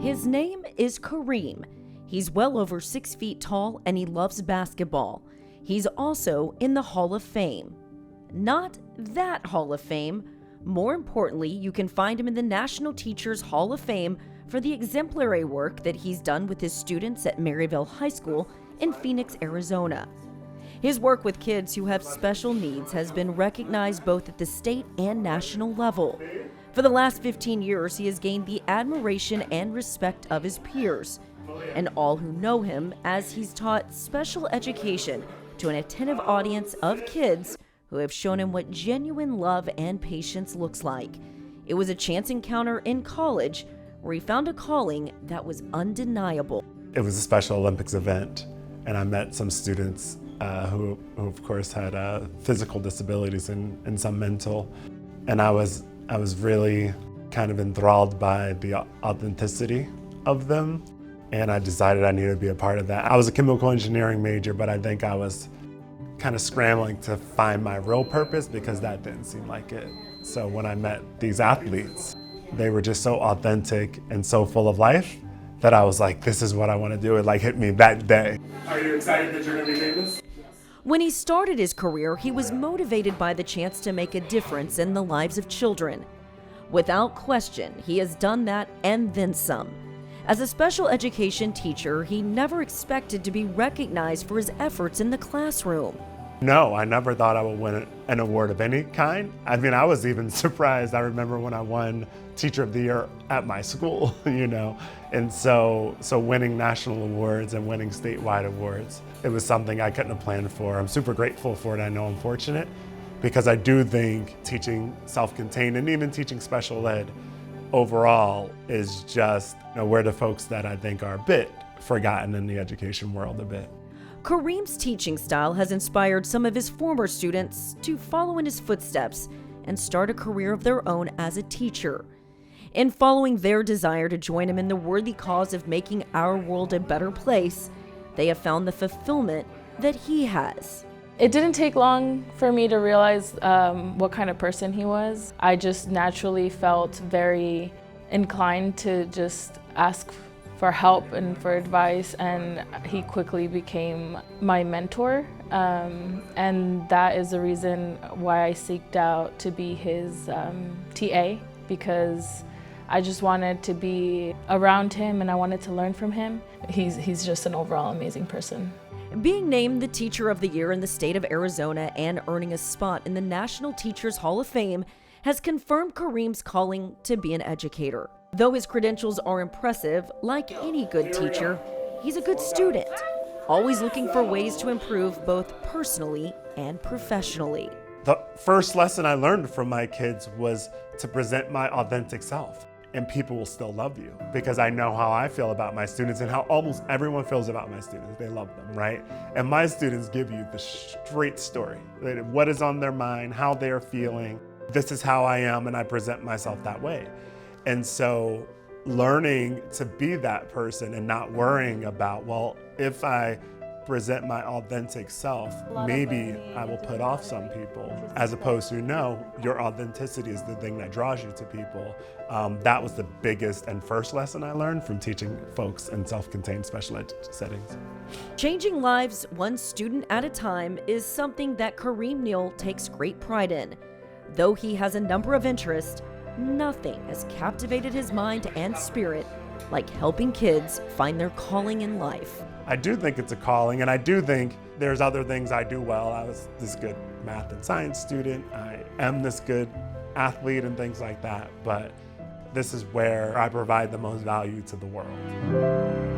His name is Kareem. He's well over 6 feet tall and he loves basketball. He's also in the Hall of Fame. Not that Hall of Fame. More importantly, you can find him in the National Teachers Hall of Fame for the exemplary work that he's done with his students at Maryvale High School in Phoenix, Arizona. His work with kids who have special needs has been recognized both at the state and national level. For the last 15 years, he has gained the admiration and respect of his peers and all who know him, as he's taught special education to an attentive audience of kids who have shown him what genuine love and patience looks like. It was a chance encounter in college where he found a calling that was undeniable. It was a Special Olympics event, and I met some students who of course had physical disabilities and some mental, and I was really kind of enthralled by the authenticity of them, and I decided I needed to be a part of that. I was a chemical engineering major, but I think I was kind of scrambling to find my real purpose because that didn't seem like it. So when I met these athletes, they were just so authentic and so full of life that I was like, this is what I want to do. It like hit me that day. Are you excited that you're going to be famous? When he started his career, he was motivated by the chance to make a difference in the lives of children. Without question, he has done that and then some. As a special education teacher, he never expected to be recognized for his efforts in the classroom. No, I never thought I would win an award of any kind. I mean, I was even surprised. I remember when I won Teacher of the Year at my school, you know, and so winning national awards and winning statewide awards, it was something I couldn't have planned for. I'm super grateful for it. I know I'm fortunate because I do think teaching self-contained and even teaching special ed overall is just, you know, we're the folks that I think are a bit forgotten in the education world a bit. Kareem's teaching style has inspired some of his former students to follow in his footsteps and start a career of their own as a teacher. In following their desire to join him in the worthy cause of making our world a better place, they have found the fulfillment that he has. It didn't take long for me to realize what kind of person he was. I just naturally felt very inclined to just ask for help and for advice, and he quickly became my mentor. And that is the reason why I seeked out to be his TA, because I just wanted to be around him and I wanted to learn from him. He's just an overall amazing person. Being named the Teacher of the Year in the state of Arizona and earning a spot in the National Teachers Hall of Fame has confirmed Kareem's calling to be an educator. Though his credentials are impressive, like any good teacher, he's a good student, always looking for ways to improve both personally and professionally. The first lesson I learned from my kids was to present my authentic self, and people will still love you because I know how I feel about my students and how almost everyone feels about my students. They love them, right? And my students give you the straight story, what is on their mind, how they're feeling. This is how I am, and I present myself that way. And so learning to be that person and not worrying about, well, if I present my authentic self, maybe I will put off some people, as opposed to, no, your authenticity is the thing that draws you to people. That was the biggest and first lesson I learned from teaching folks in self-contained special ed settings. Changing lives one student at a time is something that Kareem Neal takes great pride in. Though he has a number of interests, nothing has captivated his mind and spirit like helping kids find their calling in life. I do think it's a calling, and I do think there's other things I do well. I was this good math and science student. I am this good athlete and things like that, but this is where I provide the most value to the world.